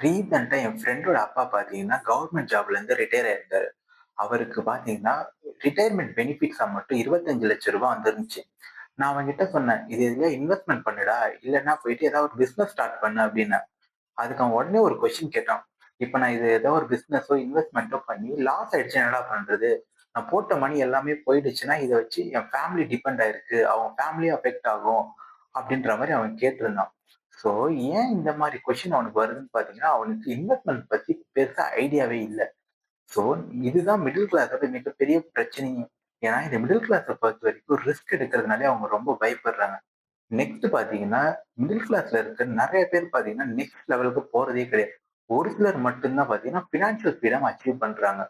ரீசென்ட்டா என் ஃப்ரெண்டோட அப்பா பார்த்தீங்கன்னா, கவர்மெண்ட் ஜாப்லேருந்து ரிட்டயர் ஆயிருக்காரு. அவருக்கு பார்த்தீங்கன்னா, ரிட்டயர்மென்ட் பெனிஃபிட்ஸா மட்டும் ரூ. 25,00,000 வந்துருந்துச்சு. நான் அவன்கிட்ட சொன்னேன், "இது எதுலயா இன்வெஸ்ட்மென்ட் பண்ணுடா, இல்லன்னா போயிட்டு ஏதாவது ஒரு பிசினஸ் ஸ்டார்ட் பண்ணு" அப்டின்னேன். அதுக்கு அவன் உடனே ஒரு கொஸ்டின் கேட்டான். "இப்ப நான் இது ஏதோ ஒரு பிசினஸோ, இன்வெஸ்ட்மென்ட்டோ பண்ணி லாஸ் ஆயிடுச்சுனா என்னடா பண்றது? நான் போட்ட மணி எல்லாமே போயிடுச்சுன்னா, இத வச்சு என் ஃபேமிலி டிபெண்ட் ஆயிருக்கு. அவங்க ஃபேமிலியும் அஃபெக்ட் ஆகும்." அப்டின்ற மாரி அவன் கேட்டிருந்தான். ஸோ ஏன் இந்த மாரி கொஸ்டின் அவனுக்கு வருதுன்னு பார்த்தீங்கன்னா, அவனுக்கு இன்வெஸ்ட்மென்ட் பத்தி பெருசா ஐடியாவே இல்ல. ஸோ இதுதான் மிடில் கிளாஸோட மிகப்பெரிய பிரச்சனையே. ஏன்னா இந்த மிடில் கிளாஸ பொறுத்தவரைக்கும் ரிஸ்க் எடுக்கிறதுனாலே அவங்க ரொம்ப பயப்படுறாங்க. நெக்ஸ்ட் பார்த்தீங்கன்னா, மிடில் கிளாஸ்ல இருக்க நெறைய பேர் பார்த்தீங்கன்னா, நெக்ஸ்ட் லெவலுக்கு போறதே கிடையாது. ஒரு சிலர் மட்டும் தான் பார்த்தீங்கன்னா, பினான்சியல் ஃப்ரீடம் அச்சீவ் பண்றாங்க.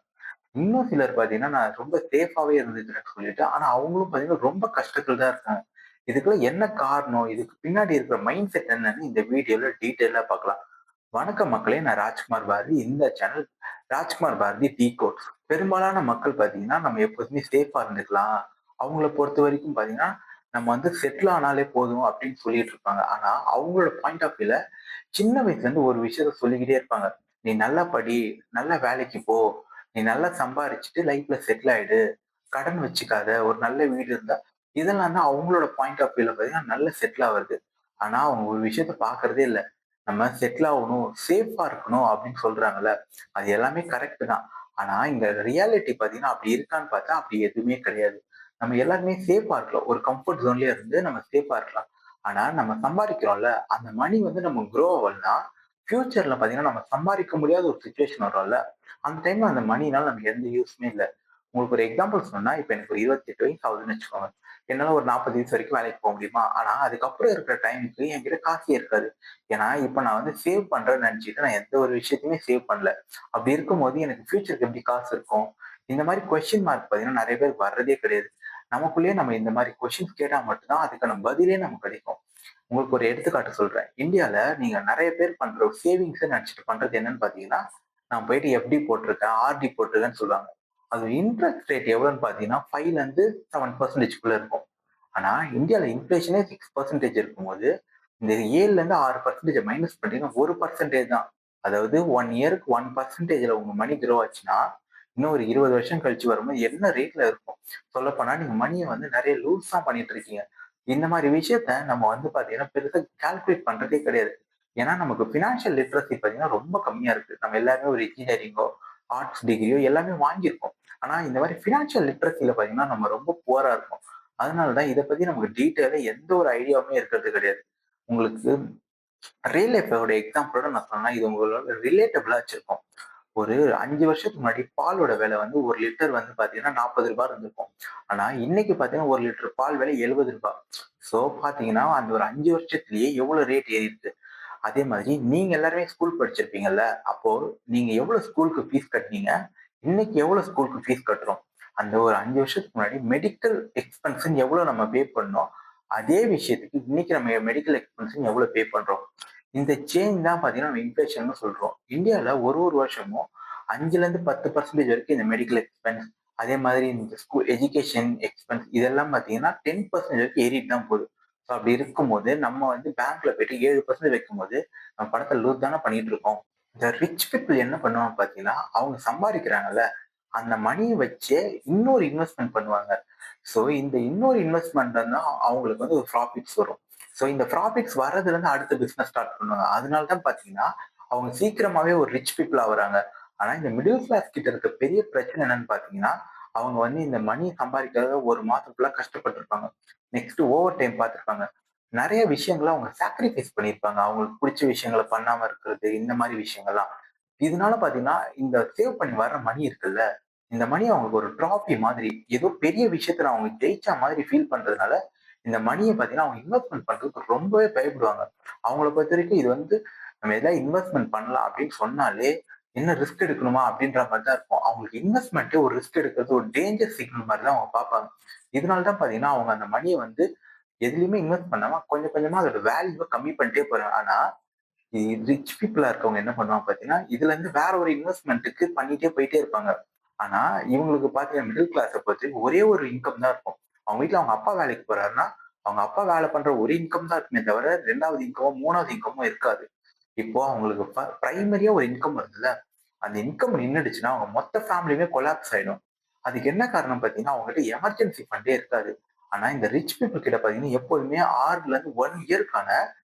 இன்னும் சிலர் பார்த்தீங்கன்னா, நான் ரொம்ப சேஃபாவே இருந்துக்கிறேன்னு சொல்லிட்டு, ஆனா அவங்களும் பார்த்தீங்கன்னா, ரொம்ப கஷ்டத்துல தான் இருக்காங்க. இதுக்கெல்லாம் என்ன காரணம்? இதுக்கு பின்னாடி இருக்கிற மைண்ட் செட் என்னன்னு இந்த வீடியோல டீட்டெயிலா பார்க்கலாம். வணக்கம் மக்களே! நான் ராஜ்குமார் பாரதி. இந்த சேனல் ராஜ்குமார் பாரதி டிகோட். பெரும்பாலான மக்கள் பார்த்தீங்கன்னா, நம்ம எப்போதுமே சேஃபா இருந்துக்கலாம். அவங்கள பொறுத்தவரைக்கும் பார்த்தீங்கன்னா, நம்ம வந்து செட்டில் ஆனாலே போதும் அப்படின்னு சொல்லிட்டு இருப்பாங்க. ஆனா, அவங்களோட பாயிண்ட் ஆஃப் வியூல சின்ன வயசுல இருந்து ஒரு விஷயத்த சொல்லிக்கிட்டே இருப்பாங்க. "நீ நல்லா படி, நல்ல வேலைக்கு போ, நீ நல்லா சம்பாரிச்சுட்டு லைஃப்ல செட்டில் ஆயிடு, கடன் வச்சுக்காத, ஒரு நல்ல வீடு இருந்தா" இதெல்லாம் தான் அவங்களோட பாயிண்ட் ஆஃப் வியூல பார்த்தீங்கன்னா, நல்ல செட்டில் ஆவறது. ஆனா, அவங்க ஒரு விஷயத்த பார்க்கறதே இல்ல. நம்ம செட்டில் ஆவணும், சேஃபா இருக்கணும் அப்படின்னு சொல்றாங்கல்ல, அது எல்லாமே கரெக்ட் தான். ஆனா, இங்க ரியாலிட்டி பார்த்தீங்கன்னா, அப்படி இருக்கான்னு பார்த்தா அப்படி எதுவுமே கிடையாது. நம்ம எல்லாருமே சேஃபா இருக்கலாம். ஒரு கம்ஃபோர்ட் ஜோன்லயே இருந்து நம்ம சேஃபா இருக்கலாம். ஆனா, நம்ம சம்பாரிக்கிறோம்ல, அந்த மணி வந்து நம்ம குரோ ஆவலன்னா, ஃபியூச்சர்ல பார்த்தீங்கன்னா, நம்ம சம்பாரிக்க முடியாத ஒரு சிச்சுவேஷன் வரும்ல, அந்த டைம்ல அந்த மணினால நமக்கு எந்த யூஸுமே இல்ல. உங்களுக்கு ஒரு எக்ஸாம்பிள் சொன்னா, இப்ப எனக்கு ஒரு 28 வயசு ஆகுதுன்னு வச்சுக்கோங்க. என்னால ஒரு 40 வயசு வரைக்கும் வேலைக்கு போ முடியுமா? ஆனா, அதுக்கப்புறம் இருக்கிற டைமுக்கு என்கிட்ட காசே இருக்காது. ஏன்னா, இப்ப நான் வந்து சேவ் பண்றேன்னு நெனச்சுட்டு நான் எந்த ஒரு விஷயத்தையுமே சேவ் பண்ணல. அப்படி இருக்கும்போது எனக்கு ஃபியூச்சருக்கு எப்படி காசு இருக்கும்? இந்த மாரி கொஸ்டின் மார்க் பார்த்தீங்கன்னா, நெறைய பேருக்கு வர்றதே கிடையாது. நமக்குள்ளேயே நம்ம இந்த மாரி கொஸ்டின்ஸ் கேட்டா மட்டும் தான் அதுக்கான பதிலே நமக்கு கிடைக்கும். உங்களுக்கு ஒரு எடுத்துக்காட்டு சொல்றேன். இந்தியால நீங்க நெறைய பேர் பண்ற ஒரு சேவிங்ஸ்ன்னு நெனச்சுட்டு பண்றது என்னன்னு பார்த்தீங்கன்னா, நான் போயிட்டு எஃப்டி போட்டிருக்கேன், ஆர்டி போட்டிருக்கேன்னு சொல்லுவாங்க. அது இன்ட்ரெஸ்ட் ரேட் எவ்வளோன்னு பார்த்தீங்கன்னா, 5லருந்து 7% இருக்கும். ஆனா, இந்தியால இன்ஃப்ளேஷனே 6% இருக்கும்போது, இந்த 7லருந்து 6% மைனஸ் பண்ணீங்கன்னா 1% தான். அதாவது 1 இயர்க்கு 1%ல உங்க மணி குரோ ஆச்சுன்னா, இன்னும் ஒரு 20 வருஷம் கழிச்சு வரும்போது என்ன ரேட்ல இருக்கும்? சொல்லப்போனா நீங்க மணிய வந்து நெறைய லூஸ் தான் பண்ணிட்டு இருக்கீங்க. இந்த மாரி விஷயத்த நம்ம வந்து பார்த்தீங்கன்னா, பெருசா கால்குலேட் பண்றதே கிடையாது. ஏன்னா, நமக்கு பினான்சியல் லிட்ரஸி பார்த்தீங்கன்னா, ரொம்ப கம்மியா இருக்கு. நம்ம எல்லாருமே ஒரு இன்ஜினியரிங்கோ, ஆர்ட்ஸ் டிகிரியோ எல்லாமே வாங்கியிருக்கோம். ஆனா, இந்த மாரி பினான்சியல் லிட்ரஸில பார்த்தீங்கன்னா, நம்ம ரொம்ப புவரா இருக்கோம். அதனால தான் இத பத்தி நமக்கு டீட்டெயிலா எந்த ஒரு ஐடியாவுமே இருக்கிறது கிடையாது. உங்களுக்கு ரியல் லைஃபோட எக்ஸாம்பிளோட நான் சொன்னா, இது உங்களோட ரிலேட்டபிளா வச்சிருக்கும். ஒரு 5 வருஷத்துக்கு முன்னாடி பாலோட விலை வந்து 1 லிட்டர் வந்து பார்த்தீங்கன்னா, ரூ. 40 இருந்திருக்கும். ஆனா, இன்னைக்கு பார்த்தீங்கன்னா, 1 லிட்டர் பால் விலை ரூ. 70. ஸோ பார்த்தீங்கன்னா, அந்த ஒரு 5 வருஷத்திலேயே எவ்வளோ ரேட் ஏறிருக்கு. அதே மாதிரி நீங்க எல்லாருமே ஸ்கூல் படிச்சிருப்பீங்கல்ல. அப்போ நீங்க எவ்வளவு ஸ்கூலுக்கு ஃபீஸ் கட்டுனீங்க? இன்னைக்கு எவ்வளவு ஸ்கூலுக்கு ஃபீஸ் கட்டுறோம்? அந்த ஒரு 5 வருஷத்துக்கு முன்னாடி மெடிக்கல் எக்ஸ்பென்ஸ்ன்னு எவ்வளவு நம்ம பே பண்ணோம்? அதே விஷயத்துக்கு இன்னைக்கு நம்ம மெடிக்கல் எக்ஸ்பென்ஸ்ன்னு எவ்வளவு பே பண்றோம்? இந்த சேஞ்ச் தான் பார்த்தீங்கன்னா, நம்ம இன்ஃப்ளேஷன்னு சொல்றோம். இந்தியால ஒரு வருஷமும் 5லருந்து 10% வரைக்கும் இந்த மெடிக்கல் எக்ஸ்பென்ஸ், அதே மாதிரி இந்த ஸ்கூல் எஜுகேஷன் எக்ஸ்பென்ஸ் இதெல்லாம் பார்த்தீங்கன்னா, 10% வரைக்கும் ஏறிட்டு தான் போகுது. ஸோ அப்படி இருக்கும்போது, நம்ம வந்து பேங்க்ல போயிட்டு 7% வைக்கும்போது, நம்ம பணத்த லூஸ் தானே பண்ணிட்டு இருக்கோம். இந்த ரிச் பீப்பிள் என்ன பண்ணுவாங்க பார்த்தீங்கன்னா, அவங்க சம்பாதிக்கிறாங்கல்ல, அந்த மணிய வச்சே இன்னொரு இன்வெஸ்ட்மென்ட் பண்ணுவாங்க. ஸோ இந்த இன்னொரு இன்வெஸ்ட்மென்ட் தான் அவங்களுக்கு வந்து ஒரு ப்ராஃபிட்ஸ் வரும். ஸோ இந்த ப்ராஃபிட்ஸ் வர்றதுலருந்து அடுத்த பிசினஸ் ஸ்டார்ட் பண்ணுவாங்க. அதனால தான் பார்த்தீங்கன்னா, அவங்க சீக்கிரமாவே ஒரு ரிச் பீப்பிள் ஆவுறாங்க. ஆனா இந்த மிடில் கிளாஸ் கிட்ட இருக்க பெரிய பிரச்சனை என்னன்னு பார்த்தீங்கன்னா, அவங்க வந்து இந்த மணிய சம்பாதிக்கிறதுக்கு 1 மாசம் ஃபுல்லா கஷ்டப்பட்டுருப்பாங்க. நெக்ஸ்ட் ஓவர் டைம் பார்த்திருப்பாங்க. நெறைய விஷயங்கள அவங்க சாக்ரிஃபைஸ் பண்ணியிருப்பாங்க. அவங்களுக்கு புடிச்ச விஷயங்கள பண்ணாம இருக்கிறது, இந்த மாரி விஷயங்கள்லாம். இதனால பார்த்தீங்கன்னா, இந்த சேவ் பண்ணி வர்ற மணி இருக்குல்ல, இந்த மணி அவங்களுக்கு ஒரு ட்ராஃபி மாதிரி. ஏதோ பெரிய விஷயத்துல அவங்க ஜெயிச்ச மாதிரி ஃபீல் பண்றதுனால, இந்த மணிய பார்த்தீங்கன்னா, அவங்க இன்வெஸ்ட்மென்ட் பண்றதுக்கு ரொம்பவே பயப்படுவாங்க. அவங்கள பொறுத்தவரைக்கும் இது வந்து நம்ம எதாவது இன்வெஸ்ட்மென்ட் பண்ணலாம் அப்படின்னு சொன்னாலே, என்ன ரிஸ்க் எடுக்கணுமா? அப்படின்ற மாரி தான் இருக்கும். அவங்களுக்கு இன்வெஸ்ட்மென்ட்டே ஒரு ரிஸ்க் எடுக்கிறது ஒரு டேஞ்சர் சிக்னல் மாரி தான் அவங்க பார்ப்பாங்க. இதனால தான் பார்த்தீங்கன்னா, அவங்க அந்த மணிய வந்து எதுலயுமே இன்வெஸ்ட் பண்ணாம கொஞ்சம் கொஞ்சமா அதோட வேல்யூவ கம்மி பண்ணிட்டே போறாங்க. ஆனா, ரிச் பீப்பிளா இருக்கவங்க என்ன பண்ணுவாங்க பார்த்தீங்கன்னா, இதுலருந்து வேற ஒரு இன்வெஸ்ட்மென்ட்க்கு பண்ணிட்டே போயிட்டே இருப்பாங்க. ஆனா, இவங்களுக்கு பார்த்தீங்கன்னா மிடில் கிளாஸ பொறுத்தவரைக்கும் ஒரே ஒரு இன்கம் தான் இருக்கும். அவங்க வீட்ல அவங்க அப்பா வேலைக்கு போறாருன்னா, அவங்க அப்பா வேலை பண்ற ஒரு இன்கம் தான் இருக்குமே தவிர 2வது இன்கமோ, 3வது இன்கமோ இருக்காது. இப்போ அவங்களுக்கு பிரைமரியா ஒரு இன்கம் வருதுல்ல, அந்த இன்கம் நின்னுடுச்சுன்னா, அவங்க மொத்த ஃபேமிலியுமே கொலாப்ஸ் ஆயிடும். அதுக்கு என்ன காரணம் பார்த்தீங்கன்னா, அவங்ககிட்ட எமர்ஜென்சி ஃபண்டே இருக்காது. ஆனா இந்த ரிச் பீப்பிள் கிட்ட பார்த்தீங்கன்னா, எப்போதுமே 6லருந்து 1 இயர்க்கான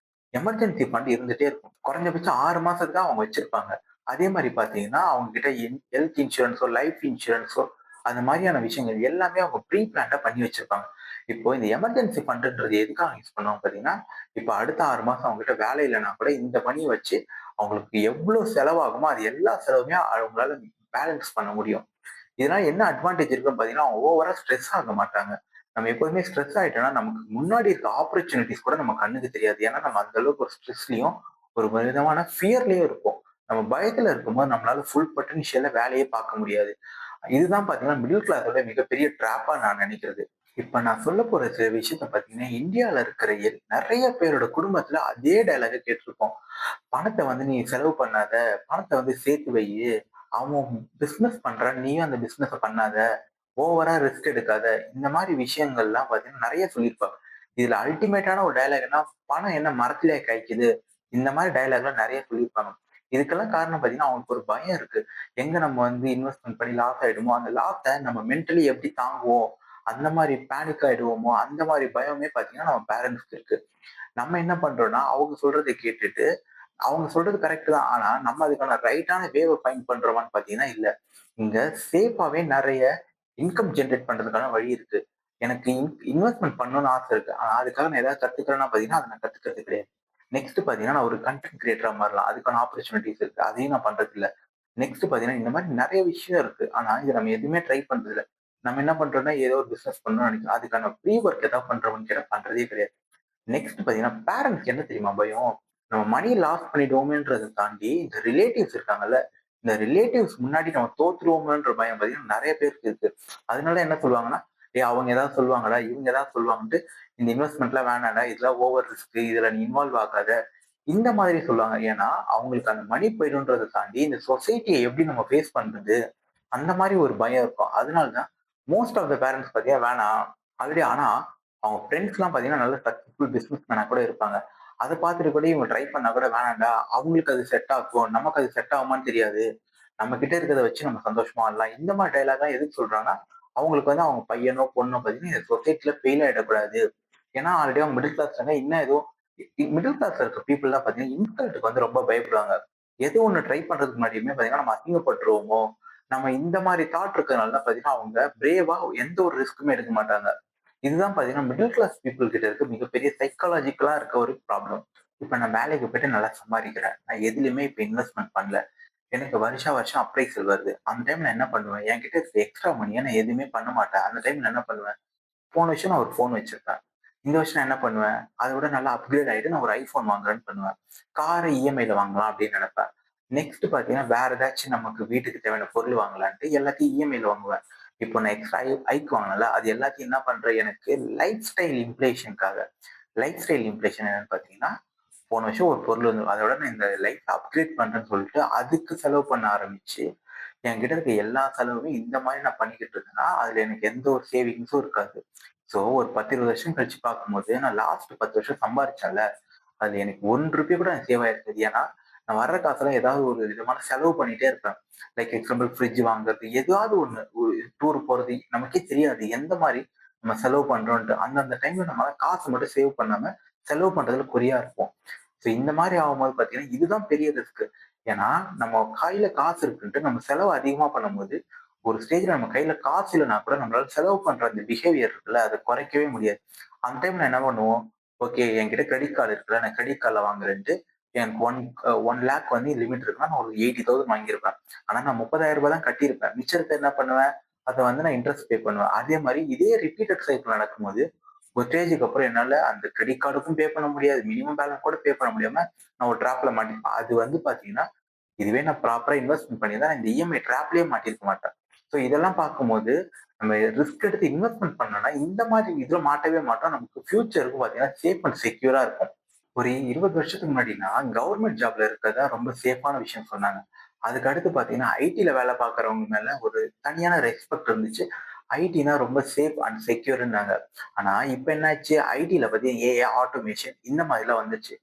எமர்ஜென்சி ஃபண்ட் இருந்துட்டே இருக்கும். குறைஞ்சபட்சம் 6 மாசத்துக்கு அவங்க வச்சிருப்பாங்க. அதே மாரி பார்த்தீங்கன்னா, அவங்க கிட்ட ஹெல்த் இன்சூரன்ஸோ, லைஃப் இன்சூரன்ஸோ அந்த மாரியான விஷயங்கள் எல்லாமே அவங்க ப்ரீ பிளான்டா பண்ணி வச்சிருப்பாங்க. இப்போ இந்த எமர்ஜென்சி ஃபண்டுன்றது எதுக்காக யூஸ் பண்ணுவாங்க பார்த்தீங்கன்னா, இப்ப அடுத்த 6 மாசம் அவங்ககிட்ட வேலை இல்லன்னா கூட இந்த மணிய வச்சு அவங்களுக்கு எவ்ளோ செலவாகுமோ, அது எல்லா செலவுமே அவங்களால பேலன்ஸ் பண்ண முடியும். இதனால என்ன அட்வான்டேஜ் இருக்குன்னு பார்த்தீங்கன்னா, அவங்க ஓவரா ஸ்ட்ரெஸ் ஆக மாட்டாங்க. நம்ம எப்போதுமே ஸ்ட்ரெஸ் ஆயிட்டோம்னா, நமக்கு முன்னாடி இருக்க ஆப்பர்ச்சுனிட்டீஸ் கூட நம்ம கண்ணுக்கு தெரியாது. ஏன்னா, நம்ம அந்த அளவுக்கு ஒரு ஸ்ட்ரெஸ்லயும், ஒரு விதமான ஃபியர்லயும் இருப்போம். நம்ம பயத்துல இருக்கும்போது நம்மளால ஃபுல் பொட்டன்ஷியலா வேலையே பார்க்க முடியாது. இதுதான் பார்த்தீங்கன்னா, மிடில் கிளாஸோட மிகப்பெரிய ட்ராப்பா நான் நினைக்கிறது. இப்ப நான் சொல்லப் போற சில விஷயத்த பார்த்தீங்கன்னா, இந்தியால இருக்கிற நெறைய பேரோட குடும்பத்துல அதே டயலாக்க கேட்டுருப்போம். "பணத்த வந்து நீ செலவு பண்ணாத. பணத்த வந்து சேர்த்து வையு. அவன் பிசினஸ் பண்றான். நீயும் அந்த பிசினஸ பண்ணாத. ஓவரா ரிஸ்க் எடுக்காத." இந்த மாரி விஷயங்கள்லாம் பார்த்தீங்கன்னா, நெறைய சொல்லியிருப்பாங்க. இதுல அல்டிமேட்டான ஒரு டயலாக் என்ன, "பணம் என்ன மரத்திலேயா காய்க்குது?" இந்த மாரி டயலாக்லாம் நெறைய சொல்லியிருப்பாங்க. இதுக்கெல்லாம் காரணம் பார்த்தீங்கன்னா, அவங்களுக்கு ஒரு பயம் இருக்கு. எங்க நம்ம வந்து இன்வெஸ்ட்மென்ட் பண்ணி லாஸ் ஆயிடுமோ, அந்த லாஸ நம்ம மென்டலி எப்படி தாங்குவோம்? அந்த மாரி பேனிக் ஆயிடுவோமோ, அந்த மாரி பயமே பார்த்தீங்கன்னா, நம்ம பேரண்ட்ஸ்க்கு இருக்கு. நம்ம என்ன பண்றோம்னா, அவங்க சொல்றத கேட்டுட்டு, அவங்க சொல்றது கரெக்ட் தான். ஆனா, நம்ம அதுக்கான ரைட்டான வேவ ஃபைண்ட் பண்றோமான்னு பார்த்தீங்கன்னா, இல்ல. இங்க சேஃபாவே நெறைய இன்கம் ஜெனரேட் பண்றதுக்கான வழி இருக்கு. எனக்கு இன்வெஸ்ட்மென்ட் பண்ணணும்னு ஆசை இருக்கு. ஆனா, அதுக்காக நான் ஏதாவது கத்துக்கிறேன்னா பார்த்தீங்கன்னா, அத நான் கத்துக்கிறது கிடையாது. நெக்ஸ்ட் பார்த்தீங்கன்னா, நான் ஒரு கன்டென்ட் கிரியேட்டரா மாறலாம். அதுக்கான ஆப்பர்ச்சுனிட்டீஸ் இருக்கு. அதையும் நான் பண்றதில்ல. நெக்ஸ்ட் பார்த்தீங்கன்னா, இந்த மாரி நெறைய விஷயம் இருக்கு. ஆனா, இத நம்ம எதுவுமே ட்ரை பண்றதில்ல. நம்ம என்ன பண்றோம்னா, ஏதோ ஒரு பிசினஸ் பண்ணணும்னு நெனைக்கிறோம். அதுக்கான ப்ரீ ஒர்க் ஏதாவது பண்றோமான்னு கேட்டா பண்றதே கிடையாது. நெக்ஸ்ட் பார்த்தீங்கன்னா, பேரண்ட்ஸ்க்கு என்ன தெரியுமா பயம்? நம்ம மணி லாஸ் பண்ணிடுவோமேன்றத தாண்டி, இந்த ரிலேட்டிவ்ஸ் இருக்காங்கல்ல, இந்த ரிலேட்டிவ்ஸ் முன்னாடி நம்ம தோத்துருவோமோன்ற பயம் பார்த்தீங்கன்னா, நெறைய பேருக்கு இருக்கு. அதனால என்ன சொல்லுவாங்கன்னா, "ஏய் அவங்க ஏதாவது சொல்லுவாங்கடா, இவங்க ஏதாவது சொல்லுவாங்கன்ட்டு, இந்த இன்வெஸ்ட்மென்ட்லாம் வேணாம்டா. இதெல்லாம் ஓவர் ரிஸ்க். இதுல நீ இன்வால்வ் ஆகாத." இந்த மாதிரி சொல்லுவாங்க. ஏன்னா, அவங்களுக்கு அந்த மணி போயிடும்ன்றத தாண்டி, இந்த சொசைட்டிய எப்படி நம்ம ஃபேஸ் பண்றது? அந்த மாரி ஒரு பயம் இருக்கும். அதனால தான் மோஸ்ட் ஆஃப் த பேரண்ட்ஸ் பார்த்தீங்கன்னா வேணாம். ஆல்ரெடி ஆனா, அவங்க ஃப்ரெண்ட்ஸ்லாம் பார்த்தீங்கன்னா, நல்ல சக்சஸ்ஃபுல் பிசினஸ் மேனா கூட இருப்பாங்க. அத பார்த்துட்டு கூட இவங்க ட்ரை பண்ணா கூட வேணாம்டா. அவங்களுக்கு அது செட் ஆகும். நமக்கு அது செட் ஆகுமான்னு தெரியாது. நம்ம கிட்ட இருக்கிறத வச்சு நம்ம சந்தோஷமா வாழலாம். இந்த மாரி டயலாக்லாம் எதுக்கு சொல்றாங்கன்னா, அவங்களுக்கு வந்து அவங்க பையனோ, பொண்ணோ பார்த்தீங்கன்னா, இந்த சொசைட்டில ஃபெயில் ஆயிடக்கூடாது. ஏன்னா, ஆல்ரெடி அவங்க மிடில் கிளாஸ்லங்க இன்னும் ஏதோ மிடில் கிளாஸ்ல இருக்க பீப்பிள்லாம் பார்த்தீங்கன்னா, இன்சல்ட்க்கு வந்து ரொம்ப பயப்படுவாங்க. எது ஒண்ணு ட்ரை பண்றதுக்கு முன்னாடியுமே பார்த்தீங்கன்னா, நம்ம அசிங்கப்பட்டுருவோமோ! நம்ம இந்த மாரி தாட் இருக்கிறதுனால தான் பார்த்தீங்கன்னா, அவங்க பிரேவா எந்த ஒரு ரிஸ்க்குமே எடுக்க மாட்டாங்க. இதுதான் பார்த்தீங்கன்னா, மிடில் கிளாஸ் பீப்பிள் கிட்ட இருக்க மிகப்பெரிய சைக்காலஜிக்கலா இருக்க ஒரு ப்ராப்ளம். இப்ப நான் வேலைக்கு போயிட்டு நல்லா சம்பாரிக்கிறேன். நான் எதுலயுமே இப்ப இன்வெஸ்ட்மென்ட் பண்ணல. எனக்கு வருஷா வருஷம் அப்ரைசல் வருது. அந்த டைம்ல நான் என்ன பண்ணுவேன்? என்கிட்ட இருக்க எக்ஸ்ட்ரா மணிய நான் எதுவுமே பண்ண மாட்டேன். அந்த டைம்ல நான் என்ன பண்ணுவேன்? போன வருஷம் நான் ஒரு ஃபோன் வச்சிருப்பேன். இந்த வருஷம் நான் என்ன பண்ணுவேன்? அத விட நல்லா அப்கிரேட் ஆயிட்டு நான் ஒரு ஐஃபோன் வாங்குறேன்னு பண்ணுவேன். கார இஎம்ஐல வாங்கலாம் அப்படின்னு நெனைப்பேன். நெக்ஸ்ட் பார்த்தீங்கன்னா, வேற ஏதாச்சும் நமக்கு வீட்டுக்கு தேவையான பொருள் வாங்கலான்ட்டு எல்லாத்தையும் இஎம்ஐல வாங்குவேன். இப்போ நான் எக்ஸ்ட்ரா ஐக் வாங்குனேன்ல, அது எல்லாத்தையும் என்ன பண்றேன்? எனக்கு லைஃப் ஸ்டைல் இன்ஃப்ளேஷன்க்காக லைஃப் ஸ்டைல் இன்ஃப்ளேஷன் என்னன்னு பார்த்தீங்கன்னா, போன வருஷம் ஒரு பொருள் வந்து அதோட நான் இந்த லைஃப் அப்கிரேட் பண்றேன்னு சொல்லிட்டு, அதுக்கு செலவு பண்ண ஆரம்பிச்சு, என்கிட்ட இருக்க எல்லா செலவுமே இந்த மாரி நான் பண்ணிக்கிட்டு இருந்தேன்னா, அதுல எனக்கு எந்த ஒரு சேவிங்ஸும் இருக்காது. ஸோ ஒரு 10, 20 வருஷம் கழிச்சு பார்க்கும்போது, நான் லாஸ்ட் 10 வருஷம் சம்பாரிச்சேன்ல, அதுல எனக்கு ₹1 கூட எனக்கு சேவ் ஆயிருக்காது. ஏன்னா, நான் வர்ற காசெல்லாம் ஏதாவது ஒரு விதமான செலவு பண்ணிட்டே இருப்பேன். லைக் எக்ஸாம்பிள் ஃப்ரிட்ஜ் வாங்குறது, ஏதாவது ஒண்ணு. ஒரு டூர் போறது, நமக்கே தெரியாது எந்த மாரி நம்ம செலவு பண்றோம்ன்ட்டு. அந்தந்த டைம்ல நம்மளால காசு மட்டும் சேவ் பண்ணாம, செலவு பண்றதுல குறியா இருப்போம். ஸோ இந்த மாரி ஆகும்போது பார்த்தீங்கன்னா, இதுதான் பெரிய ரிஸ்க். ஏன்னா, நம்ம கையில காசு இருக்குன்ட்டு நம்ம செலவு அதிகமா பண்ணும்போது, ஒரு ஸ்டேஜ்ல நம்ம கையில காசு இல்லன்னா கூட நம்மளால செலவு பண்ற அந்த பிஹேவியர் இருக்குல்ல, அத குறைக்கவே முடியாது. அந்த டைம்ல என்ன பண்ணுவோம்? ஓகே என்கிட்ட கிரெடிட் கார்டு இருக்குல்ல, நான் கிரெடிட் கார்ட்ல வாங்குறேன்ட்டு எனக்கு 1,00,000 வந்து லிமிட் இருக்குன்னா, நான் ஒரு 80,000 வாங்கியிருப்பேன். ஆனா நான் ரூ. 30,000 தான் கட்டியிருப்பேன். மிச்சத்த என்ன பண்ணுவேன்? அத வந்து நான் இன்ட்ரெஸ்ட் பே பண்ணுவேன். அதே மாரி இதே ரிப்பீட்டட் சைக்கிள் நடக்கும்போது, ஒரு ஸ்டேஜ்க்கு அப்புறம் என்னால அந்த கிரெடிட் கார்டுக்கும் பே பண்ண முடியாது. மினிமம் பேலன்ஸ் கூட பே பண்ண முடியாம, நான் ஒரு ட்ராப்ல மாட்டிப்பேன். அது வந்து பார்த்தீங்கன்னா, இதுவே நான் ப்ராப்பரா இன்வெஸ்ட்மென்ட் பண்ணியிருந்தா, இந்த இஎம்ஐ ட்ராப்லயே மாட்டியிருக்க மாட்டேன். ஸோ இதெல்லாம் பார்க்கும்போது, நம்ம ரிஸ்க் எடுத்து இன்வெஸ்ட்மென்ட் பண்ணோம்னா, இந்த மாரி இதுல மாட்டவே மாட்டோம். நமக்கு ஃபியூச்சருக்கு பார்த்தீங்கன்னா, சேஃப் அண்ட் செக்யூரா இருக்கும். ஒரு 20 வருஷத்துக்கு முன்னாடின்னா, கவர்ன்மென்ட் ஜாப்ல இருக்கிறது தான் ரொம்ப சேஃபான விஷயம் சொன்னாங்க. அதுக்கு அடுத்து பார்த்தீங்கன்னா, ஐடில வேலை பார்க்கிறவங்க மேல ஒரு தனியான ரெஸ்பெக்ட் இருந்துச்சு. ஐடினா ரொம்ப சேஃப் அண்ட் செக்யூர்ன்னாங்க. ஆனா, இப்ப என்னாச்சு ஐடில பார்த்தீங்கன்னா ஏஐ, ஆட்டோமேஷன் இந்த மாதிரிலாம் வந்துச்சு.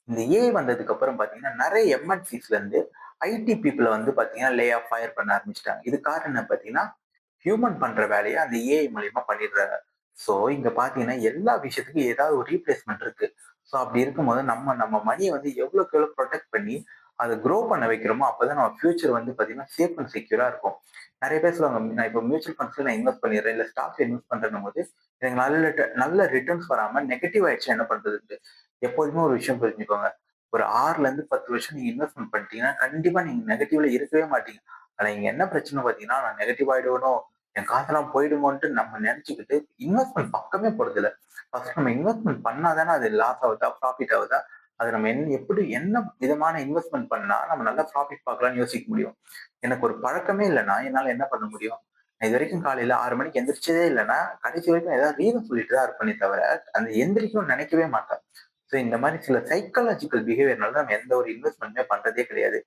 இந்த ஏஐ வந்ததுக்கு அப்புறம் பார்த்தீங்கன்னா, நெறைய எம்என்சிஸ்ல இருந்து ஐடி பீப்பிள வந்து பார்த்தீங்கன்னா, லே ஆஃப், ஃபயர் பண்ண ஆரம்பிச்சுட்டாங்க. இது காரணம் என்ன பார்த்தீங்கன்னா, ஹியூமன் பண்ற வேலைய அந்த ஏஐ மூலியமா பண்ணிடுறாங்க. ஸோ இங்க பார்த்தீங்கன்னா, எல்லா விஷயத்துக்கும் ஏதாவது ஒரு ரீப்ளேஸ்மென்ட் இருக்கு. ஸோ அப்படி இருக்கும்போது நம்ம நம்ம மணிய வந்து எவ்வளோக்கு எவ்வளோ புரொடெக்ட் பண்ணி, அத குரோ பண்ண வைக்கிறோமோ, அப்பதான் நம்ம ஃபியூச்சர் வந்து பார்த்தீங்கன்னா, சேஃப் அண்ட் செக்யூரா இருக்கும். நெறைய பேர் சொல்லுவாங்க, நான் இப்ப மியூச்சுவல் ஃபண்ட்ஸ்ல நான் இன்வெஸ்ட் பண்ணிடுறேன், இல்ல ஸ்டாக்ஸ்ல இன்வெஸ்ட் பண்றேன்னும்போது, எனக்கு நல்ல ரிட்டர்ன்ஸ் வராம நெகட்டிவ் ஆயிடுச்சுனா என்ன பண்றதுன்ட்டு. எப்போதுமே ஒரு விஷயம் புரிஞ்சுக்கோங்க. ஒரு 6லருந்து 10 வருஷம் நீங்க இன்வெஸ்ட்மென்ட் பண்ணிட்டீங்கன்னா, கண்டிப்பா நீங்க நெகட்டிவ்ல இருக்கவே மாட்டீங்க. ஆனா இங்க என்ன பிரச்சனை பார்த்தீங்கன்னா, நான் நெகட்டிவ் ஆயிடுவேனோ! என் காசெல்லாம் போயிடுமோன்ட்டு நம்ம நெனச்சுக்கிட்டு இன்வெஸ்ட்மென்ட் பக்கமே போறதில்ல. ஃபர்ஸ்ட் நம்ம இன்வெஸ்ட்மென்ட் பண்ணா தானே அது லாஸ் ஆவுதா? ப்ராஃபிட் ஆவுதா? அத நம்ம எப்படி என்ன விதமான இன்வெஸ்ட்மென்ட் பண்ணா நம்ம நல்ல ப்ராஃபிட் பார்க்கலாம்னு யோசிக்க முடியும். எனக்கு ஒரு பழக்கமே இல்லன்னா, என்னால என்ன பண்ண முடியும்? நான் இதுவரைக்கும் காலையில 6 மணிக்கு எந்திரிச்சதே இல்லன்னா, கடைசி வரைக்கும் ஏதாவது ரீசன் சொல்லிட்டு தான் இருப்பேனே தவிர, அந்த எந்திரிக்கணும்னு நெனைக்கவே மாட்டேன். ஸோ இந்த மாரி சில சைக்காலஜிக்கல் பிஹேவியர்னால நம்ம எந்த ஒரு இன்வெஸ்ட்மென்ட்டுமே பண்றதே கிடையாது.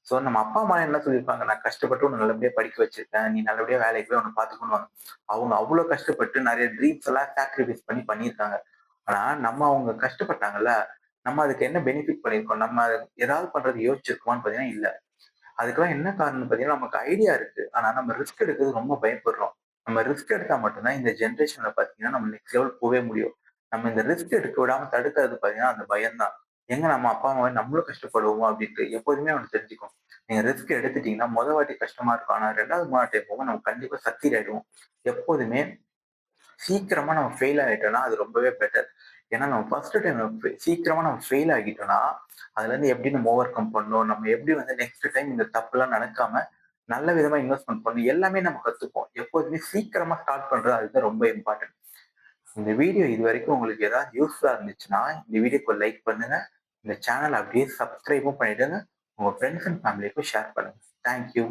ஸோ நம்ம அப்பா, அம்மா என்ன சொல்லியிருப்பாங்க, நான் கஷ்டப்பட்டு உன்ன நல்லபடியா படிக்க வச்சிருக்கேன். நீ நல்லபடியா வேலைக்கு போய் உன்ன பார்த்துக்கணும்னுவாங்க. அவங்க அவ்ளோ கஷ்டப்பட்டு நெறைய ட்ரீம்ஸ் எல்லாம் சாக்ரிஃபைஸ் பண்ணியிருக்காங்க. ஆனா நம்ம அவங்க கஷ்டப்பட்டாங்கல்ல, நம்ம அதுக்கு என்ன பெனிஃபிட் பண்ணியிருக்கோம்? நம்ம ஏதாவது பண்றதுக்கு யோசிச்சிருக்கோமான்னு பார்த்தீங்கன்னா, இல்ல. அதுக்கெல்லாம் என்ன காரணம்னு பார்த்தீங்கன்னா, நமக்கு ஐடியா இருக்கு. ஆனா நம்ம ரிஸ்க் எடுக்கிறது ரொம்ப பயப்படுறோம். நம்ம ரிஸ்க் எடுத்தா மட்டும் தான் இந்த ஜெனரேஷன்ல பார்த்தீங்கன்னா, நம்ம நெக்ஸ்ட் லெவல் போவே முடியும். நம்ம இந்த ரிஸ்க் எடுக்க விடாம தடுக்கிறது பார்த்தீங்கன்னா, அந்த பயம் தான். எங்க நம்ம அப்பா, அம்மா மாரி நம்மளும் கஷ்டப்படுவோமோ அப்டின்ட்டு எப்போதுமே ஒண்ணு தெரிஞ்சுக்கணும். நீங்க ரிஸ்க் எடுத்துட்டீங்கன்னா, மொத வாட்டி கஷ்டமா இருக்கும். ஆனா 2வது, 3வது டைம் போகும்போது நம்ம கண்டிப்பா சக்சீட் ஆயிடுவோம். எப்போதுமே சீக்கிரமா நம்ம ஃபெயில் ஆயிட்டோம்னா, அது ரொம்பவே பெட்டர். ஏன்னா நம்ம ஃபர்ஸ்ட் டைம் சீக்கிரமா நம்ம ஃபெயில் ஆகிட்டோம்னா, அதுலருந்து எப்படி நம்ம ஓவர் கம் பண்ணணும், நம்ம எப்படி வந்து நெக்ஸ்ட் டைம் இந்த தப்புலாம் நடக்காம, நல்ல விதமா இன்வெஸ்ட்மென்ட் பண்ணணும். எல்லாமே நம்ம கத்துப்போம். எப்போதுமே சீக்கிரமா ஸ்டார்ட் பண்றது அதுதான் ரொம்ப இம்பார்ட்டன்ட். இந்த வீடியோ இதுவரைக்கும் உங்களுக்கு ஏதாவது யூஸ்ஃபுல்லா இருந்துச்சுன்னா, இந்த வீடியோக்கு ஒரு லைக் பண்ணுங்க. இந்த சேனல அப்படியே சப்ஸ்கிரைபும் பண்ணிடுங்க. உங்க ஃப்ரெண்ட்ஸ் அண்ட் ஃபேமிலிக்கும் ஷேர் பண்ணுங்க. Thank you.